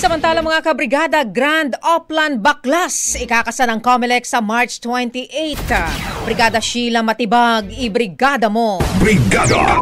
Samantala mga kabrigada, Grand Oplan Baklas ikakasa ng COMELEC sa March 28. Brigada Sheila Matibag, ibrigada mo! Brigada!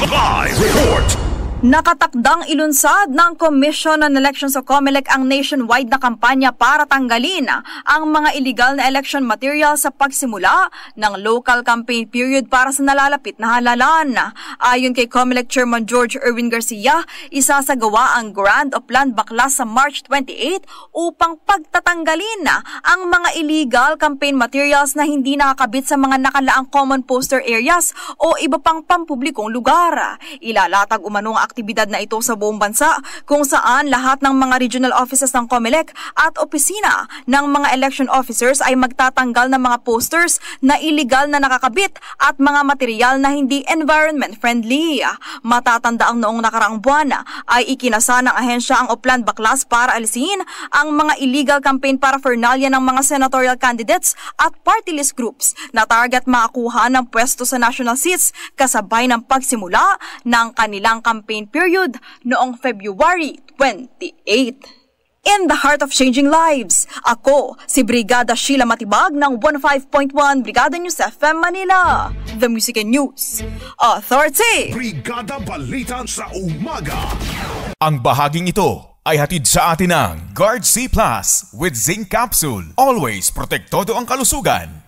Live report! Nakatakdang ilunsad ng Commission on Elections o COMELEC ang nationwide na kampanya para tanggalin ang mga illegal na election material sa pagsimula ng local campaign period para sa nalalapit na halalan. Ayon kay COMELEC Chairman George Erwin Garcia, isasagawa ang Grand Oplan Baklas sa March 28 upang pagtatanggalin ang mga illegal campaign materials na hindi nakakabit sa mga nakalaang common poster areas o iba pang pampublikong lugar. Ilalatag umanong aktibidad na ito sa buong bansa kung saan lahat ng mga regional offices ng COMELEC at opisina ng mga election officers ay magtatanggal ng mga posters na illegal na nakakabit at mga material na hindi environment friendly. Matatanda ang noong nakaraang buwan ay ikinasa ng ahensya ang Oplan Baklas para alisin ang mga illegal campaign paraphernalia ng mga senatorial candidates at party list groups na target makakuha ng pwesto sa national seats kasabay ng pagsimula ng kanilang campaign period noong February 28. In the heart of changing lives, ako si Brigada Sheila Matibag ng 15.1 Brigada News FM Manila, The Music and News Authority. Brigada Balita sa Umaga. Ang bahaging ito ay hatid sa atin ng Guard C Plus with Zinc Capsule. Always protektado ang kalusugan.